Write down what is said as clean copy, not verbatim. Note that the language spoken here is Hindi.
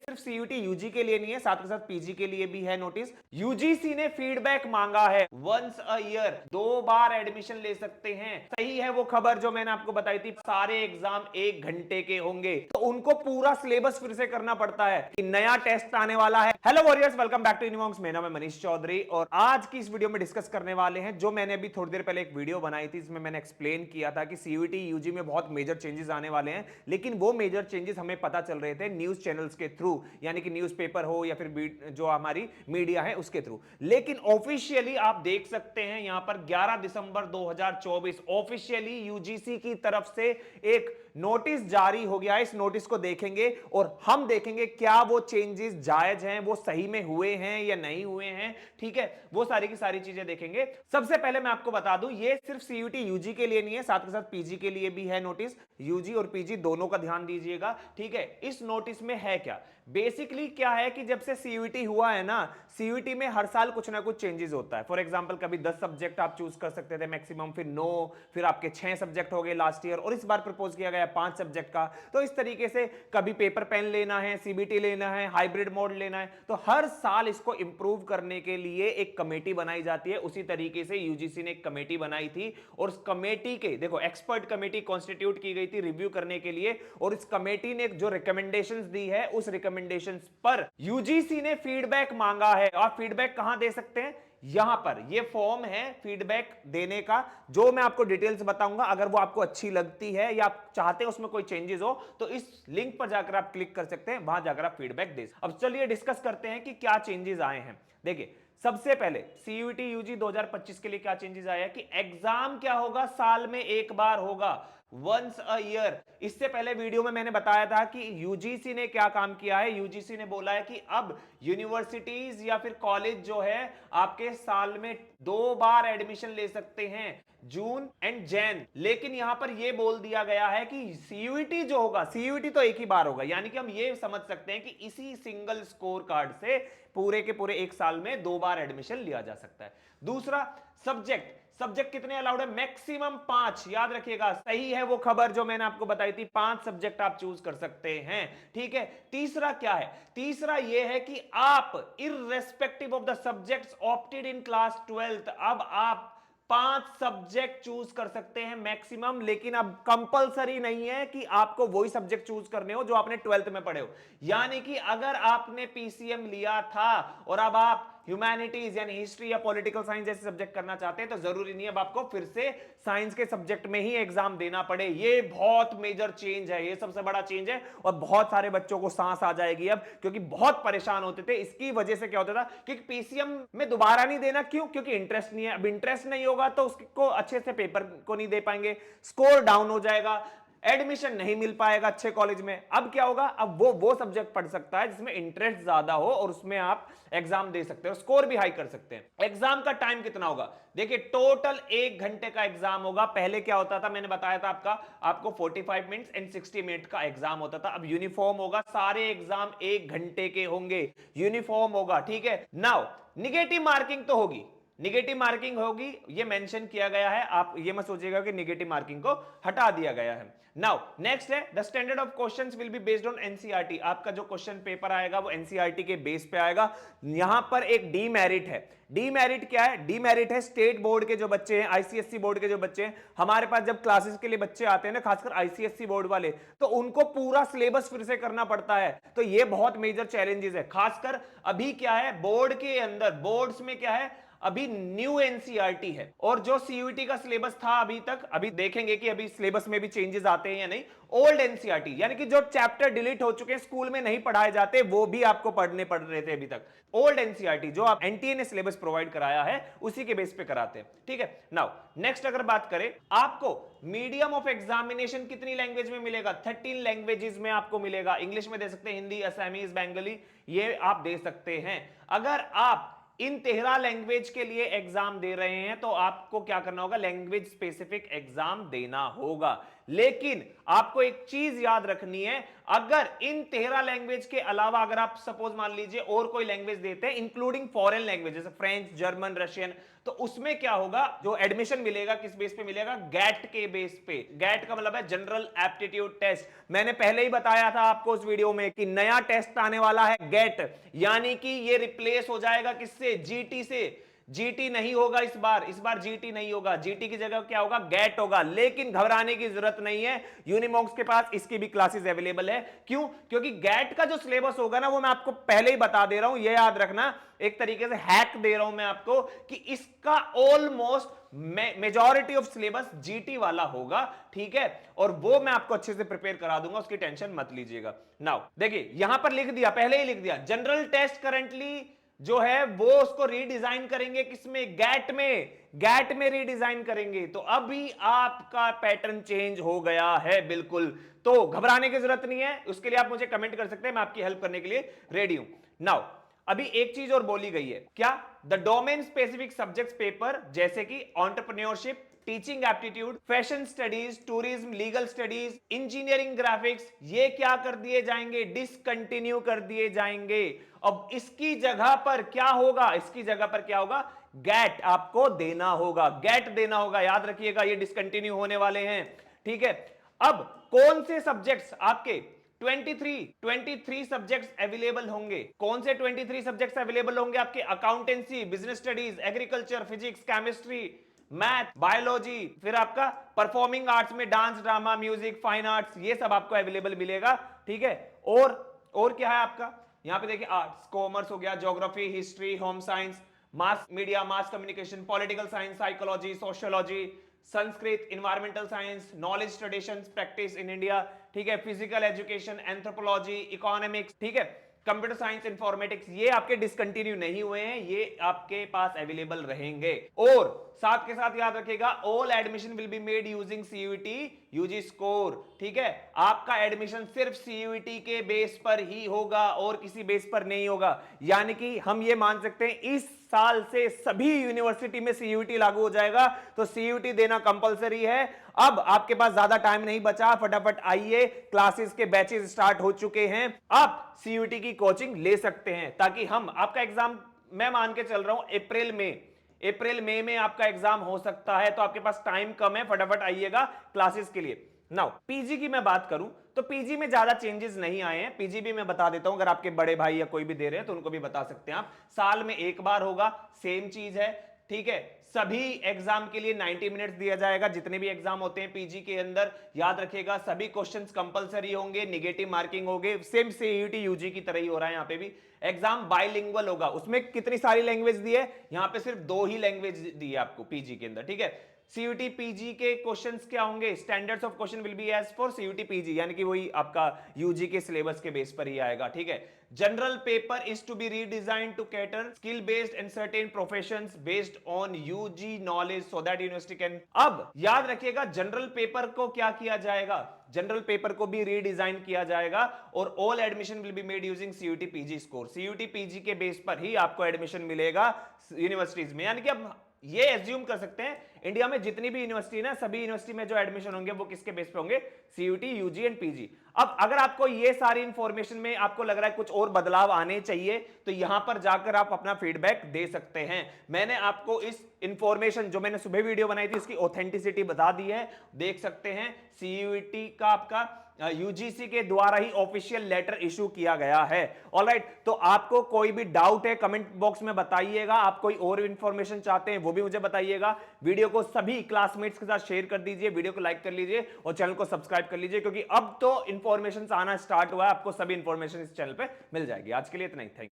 सिर्फ सीयूटी यूजी के लिए नहीं है, साथ के साथ पीजी के लिए भी है नोटिस। यूजीसी ने फीडबैक मांगा है, वंस अ ईयर 2 बार एडमिशन ले सकते हैं। सही है वो खबर जो मैंने आपको बताई थी, सारे एग्जाम 1 घंटे के होंगे, तो उनको पूरा सिलेबस फिर से करना पड़ता है कि नया टेस्ट आने वाला है। Hello warriors, welcome back to यूनिवॉन्क्स। मेरा नाम है मनीष चौधरी और आज की इस वीडियो में डिस्कस करने वाले हैं जो मैंने अभी थोड़ी देर पहले एक वीडियो बनाई थी, इसमें मैंने एक्सप्लेन किया था कि सीयूटी यूजी में बहुत मेजर चेंजेस आने वाले हैं, लेकिन वो मेजर चेंजेस हमें पता चल रहे थे न्यूज चैनल्स के थ्रू, यानी कि न्यूज़पेपर हो या फिर जो हमारी मीडिया है उसके थ्रू। लेकिन ऑफिशियली आप देख सकते हैं यहां पर 11 दिसंबर 2024 ऑफिशियली यूजीसी की तरफ से एक नोटिस जारी हो गया है। इस नोटिस को देखेंगे और हम देखेंगे क्या वो चेंजेस जायज हैं, वो सही में हुए हैं या नहीं हुए हैं। ठीक है, वो सारी की सारी चीजें देखेंगे। सबसे पहले मैं आपको बता दूं, ये सिर्फ सीयूटी यूजी के लिए नहीं है, साथ के साथ पीजी के लिए भी है नोटिस। यूजी और पीजी दोनों का ध्यान दीजिएगा। ठीक है, इस नोटिस में है क्या, बेसिकली क्या है कि जब से सीयूटी हुआ है ना, सीयूटी में हर साल कुछ ना कुछ चेंजेस होता है। फॉर एग्जांपल कभी 10 सब्जेक्ट आप चूज कर सकते थे मैक्सिमम, फिर 9, फिर आपके 6 सब्जेक्ट हो गए लास्ट ईयर, और इस बार प्रपोज किया गया 5 सब्जेक्ट का। तो इस तरीके से कभी पेपर पेन लेना है, सीबीटी लेना है, हाइब्रिड मोड लेना है, तो हर साल इसको इंप्रूव करने के लिए एक कमेटी बनाई जाती है। उसी तरीके से यूजीसी ने एक कमेटी बनाई थी और उस कमेटी के देखो एक्सपर्ट कमेटी कॉन्स्टिट्यूट की गई थी रिव्यू करने के लिए, और इस कमेटी ने जो रिकमेंडेशंस दी है उस रिकमेंडेशंस पर यूजीसी ने फीडबैक मांगा है। और फीडबैक कहां दे सकते हैं, यहां पर ये फॉर्म है फीडबैक देने का, जो मैं आपको डिटेल्स बताऊंगा। अगर वो आपको अच्छी लगती है या आप चाहते हैं उसमें कोई चेंजेस हो तो इस लिंक पर जाकर आप क्लिक कर सकते हैं, वहां जाकर आप फीडबैक दे। अब चलिए डिस्कस करते हैं कि क्या चेंजेस आए हैं। देखिए सबसे पहले सीयूटी यूजी 2025 के लिए क्या चेंजेस आया है कि एग्जाम क्या होगा, साल में एक बार होगा, वंस अ ईयर। इससे पहले वीडियो में मैंने बताया था कि यूजीसी ने क्या काम किया है। यूजीसी ने बोला है कि अब यूनिवर्सिटीज या फिर कॉलेज जो है आपके साल में 2 बार एडमिशन ले सकते हैं, जून एंड जैन। लेकिन यहां पर यह बोल दिया गया है कि सीयूटी जो होगा, सीयूटी तो एक ही बार होगा, यानी कि हम ये समझ सकते हैं कि इसी सिंगल स्कोर कार्ड से पूरे के पूरे एक साल में 2 बार एडमिशन लिया जा सकता है। दूसरा, सब्जेक्ट सब्जेक्ट कितने अलाउड है, मैक्सिमम 5। याद रखिएगा, सही है वो खबर जो मैंने आपको बताई थी, 5 सब्जेक्ट आप चूज कर सकते हैं। ठीक है, तीसरा क्या है, तीसरा ये है कि आप irrespective of the subjects opted in class 12th, अब आप 5 सब्जेक्ट चूज कर सकते हैं मैक्सिमम, लेकिन अब कंपलसरी नहीं है कि आपको वही सब्जेक्ट चूज करने हो जो आपने 12th में पढ़े हो। यानी कि अगर आपने पीसीएम लिया था और अब आप ह्यूमैनिटीज यानी हिस्ट्री या पॉलिटिकल साइंस जैसे सब्जेक्ट करना चाहते हैं, तो जरूरी नहीं है अब आपको फिर से साइंस के सब्जेक्ट में ही एग्जाम देना पड़े। ये बहुत मेजर चेंज है, ये सबसे बड़ा चेंज है, और बहुत सारे बच्चों को सांस आ जाएगी अब, क्योंकि बहुत परेशान होते थे। इसकी वजह से क्या होता था कि पीसीएम में दोबारा नहीं देना, क्यों, क्योंकि इंटरेस्ट नहीं है। अब इंटरेस्ट नहीं होगा तो उसको अच्छे से पेपर को नहीं दे पाएंगे, स्कोर डाउन हो जाएगा, एडमिशन नहीं मिल पाएगा अच्छे कॉलेज में। अब क्या होगा, अब वो सब्जेक्ट पढ़ सकता है जिसमें इंटरेस्ट ज्यादा हो और उसमें आप एग्जाम दे सकते हो, स्कोर भी हाई कर सकते हैं। एग्जाम का टाइम कितना होगा, देखिए टोटल 1 घंटे का एग्जाम होगा। पहले क्या होता था, मैंने बताया था आपको 45 मिनट्स एंड 60 मिनट का एग्जाम होता था। अब यूनिफॉर्म होगा, सारे एग्जाम 1 घंटे के होंगे, यूनिफॉर्म होगा। ठीक है, नाउ निगेटिव मार्किंग तो होगी, निगेटिव मार्किंग होगी, ये मेंशन किया गया है। आप ये मत सोचिएगा कि निगेटिव मार्किंग को हटा दिया गया है। नाउ नेक्स्ट है, the standard of questions will be based on NCERT. आपका जो क्वेश्चन पेपर आएगा वो एनसीईआरटी के बेस पे आएगा। यहां पर एक डीमेरिट है। डीमेरिट क्या है, डीमेरिट है स्टेट बोर्ड के जो बच्चे हैं, आईसीएससी बोर्ड के जो बच्चे हैं, हमारे पास जब क्लासेस के लिए बच्चे आते हैं ना, खासकर आईसीएससी बोर्ड वाले, तो उनको पूरा सिलेबस फिर से करना पड़ता है। तो ये बहुत मेजर चैलेंजेस है। खासकर अभी क्या है, बोर्ड के अंदर, बोर्ड्स में क्या है, अभी न्यू एनसीईआरटी है, और जो सीयूटी का सिलेबस था अभी तक, अभी देखेंगे कि अभी सिलेबस में भी चेंजेस आते हैं या नहीं। ओल्ड एनसीईआरटी यानी कि जो चैप्टर डिलीट हो चुके हैं, स्कूल में नहीं पढ़ाए जाते, वो भी आपको पढ़ने पड़ रहे थे अभी तक। ओल्ड एनसीईआरटी जो आप एनटीए ने सिलेबस प्रोवाइड कराया है उसी के बेस पे कराते हैं। ठीक है, नाउ नेक्स्ट अगर बात करें, आपको मीडियम ऑफ एग्जामिनेशन कितनी लैंग्वेज में मिलेगा, 13 लैंग्वेजेस में आपको मिलेगा। इंग्लिश में दे सकते हैं, हिंदी, असमीज, बंगाली, ये आप दे सकते हैं। अगर आप इन 13 लैंग्वेज के लिए एग्जाम दे रहे हैं तो आपको क्या करना होगा, लैंग्वेज स्पेसिफिक एग्जाम देना होगा। लेकिन आपको एक चीज याद रखनी है, अगर इन 13 लैंग्वेज के अलावा अगर आप सपोज मान लीजिए और कोई लैंग्वेज देते हैं इंक्लूडिंग फॉरेन लैंग्वेज जैसे फ्रेंच, जर्मन, रशियन, तो उसमें क्या होगा, जो एडमिशन मिलेगा किस बेस पे मिलेगा, गैट के बेस पे। गैट का मतलब है जनरल एप्टीट्यूड टेस्ट। मैंने पहले ही बताया था आपको उस वीडियो में कि नया टेस्ट आने वाला है गैट, यानी कि ये रिप्लेस हो जाएगा किससे, जीटी से। जीटी नहीं होगा इस बार जीटी नहीं होगा, जीटी की जगह क्या होगा, गैट होगा। लेकिन घबराने की जरूरत नहीं है, यूनिमॉक्स के पास इसकी भी क्लासेस अवेलेबल है। क्यों? क्योंकि गैट का जो सिलेबस होगा ना वो मैं आपको पहले ही बता दे रहा हूं, ये याद रखना, एक तरीके से हैक दे रहा हूं मैं आपको कि इसका almost majority of syllabus GT वाला होगा, ठीक है, और वो मैं आपको अच्छे से प्रिपेयर करा दूंगा, उसकी टेंशन मत लीजिएगा। नाउ देखिए यहां पर लिख दिया, पहले ही लिख दिया, जनरल टेस्ट करंटली जो है वो उसको रीडिजाइन करेंगे किसमें, गैट में, गैट में रीडिजाइन करेंगे। तो अभी आपका पैटर्न चेंज हो गया है बिल्कुल, तो घबराने की जरूरत नहीं है, उसके लिए आप मुझे कमेंट कर सकते हैं, मैं आपकी हेल्प करने के लिए रेडी हूं। नाउ अभी एक चीज और बोली गई है, क्या, the domain specific subjects paper जैसे कि entrepreneurship, teaching aptitude, fashion studies, tourism, legal studies, engineering, graphics, ये क्या कर दिए जाएंगे, डिसकंटिन्यू कर दिए जाएंगे। अब इसकी जगह पर क्या होगा, इसकी जगह पर क्या होगा, गैट आपको देना होगा, गैट देना होगा, याद रखिएगा, ये डिसकंटिन्यू होने वाले हैं, ठीक है। अब कौन से सब्जेक्ट्स आपके 23 सब्जेक्ट्स अवेलेबल होंगे, कौन से 23 सब्जेक्ट्स अवेलेबल होंगे आपके, accountancy, business studies, agriculture, physics, chemistry, math, biology, फिर आपका परफॉर्मिंग आर्ट्स में dance, drama, music, fine arts, ये सब आपको अवेलेबल मिलेगा, ठीक है। और क्या है आपका, यहां पे देखिए आर्ट्स, कॉमर्स हो गया, geography, history, home science, mass media, mass communication, political science, psychology, sociology, Sanskrit, environmental science, knowledge traditions, practice in India, ठीक है, फिजिकल एजुकेशन, एंथ्रोपोलॉजी, इकोनॉमिक्स, ठीक है, कंप्यूटर साइंस, इंफॉर्मेटिक्स, ये आपके डिसकंटिन्यू नहीं हुए हैं, ये आपके पास अवेलेबल रहेंगे। और साथ के साथ याद रखिएगा, all admission will be made using CUET UG score, ठीक है, आपका एडमिशन सिर्फ सीयूईटी के बेस पर ही होगा और किसी बेस पर नहीं होगा। यानी कि हम ये मान सकते हैं इस साल से सभी यूनिवर्सिटी में सीयूईटी लागू हो जाएगा, तो सीयूईटी देना कंपलसरी है। अब आपके पास ज्यादा टाइम नहीं बचा, फटाफट आइए, क्लासेस के बैचेस स्टार्ट हो चुके हैं, आप सीयूईटी की कोचिंग ले सकते हैं, ताकि हम आपका एग्जाम, मैं मान के चल रहा हूं अप्रैल मई में आपका एग्जाम हो सकता है, तो आपके पास टाइम कम है, फटाफट आइएगा क्लासेस के लिए। नाउ पीजी की मैं बात करूं तो पीजी में ज्यादा चेंजेस नहीं आए हैं, पीजी भी मैं बता देता हूं, अगर आपके बड़े भाई या कोई भी दे रहे हैं तो उनको भी बता सकते हैं आप, साल में एक बार होगा, सेम चीज है, ठीक है। सभी एग्जाम के लिए 90 मिनट्स दिया जाएगा, जितने भी एग्जाम होते हैं पीजी के अंदर, याद रखिएगा सभी क्वेश्चंस कंपलसरी होंगे, नेगेटिव मार्किंग होंगे, सेम सीयूईटी यूजी की तरह ही हो रहा है, यहां पे भी एग्जाम बाइलिंगुअल होगा। उसमें कितनी सारी लैंग्वेज दी है, यहां पे सिर्फ 2 ही लैंग्वेज दी है आपको पीजी के अंदर, ठीक है। सीयूटी पीजी के क्वेश्चंस क्या होंगे, standards of question will be as for CUET PG, यानी कि वही आपका यूजी के सिलेबस के बेस पर ही आएगा, ठीक है। General paper is to be redesign to cater skill based and certain professions based on UG knowledge so that university can. अब याद रखिएगा जनरल पेपर को क्या किया जाएगा, जनरल पेपर को भी रीडिजाइन किया जाएगा और all admission will be made using CUET PG score, CUET PG के बेस पर ही आपको एडमिशन मिलेगा यूनिवर्सिटीज में। यानी कि अब ये एज्यूम कर सकते हैं इंडिया में जितनी भी यूनिवर्सिटी ना, सभी यूनिवर्सिटी में जो एडमिशन होंगे वो किसके बेस पे होंगे, सीयूटी, यूजी एंड पीजी। अब अगर आपको ये सारी इंफॉर्मेशन में आपको लग रहा है कुछ और बदलाव आने चाहिए, तो यहां पर जाकर आप अपना फीडबैक दे सकते हैं। मैंने आपको इस इंफॉर्मेशन जो मैंने सुबह वीडियो बनाई थी उसकी ऑथेंटिसिटी बता दी है, देख सकते हैं। सीयूटी का आपका यूजीसी के द्वारा ही ऑफिशियल लेटर इशू किया गया है। ऑलराइट, तो आपको कोई भी डाउट है कमेंट बॉक्स में बताइएगा, आप कोई और इंफॉर्मेशन चाहते हैं वो भी मुझे बताइएगा। वीडियो को सभी क्लासमेट्स के साथ शेयर कर दीजिए, वीडियो को लाइक कर लीजिए और चैनल को सब्सक्राइब कर लीजिए, क्योंकि अब तो इंफॉर्मेशन आना स्टार्ट हुआ है, आपको सभी इंफॉर्मेशन इस चैनल पे मिल जाएगी। आज के लिए इतना ही, थैंक यू।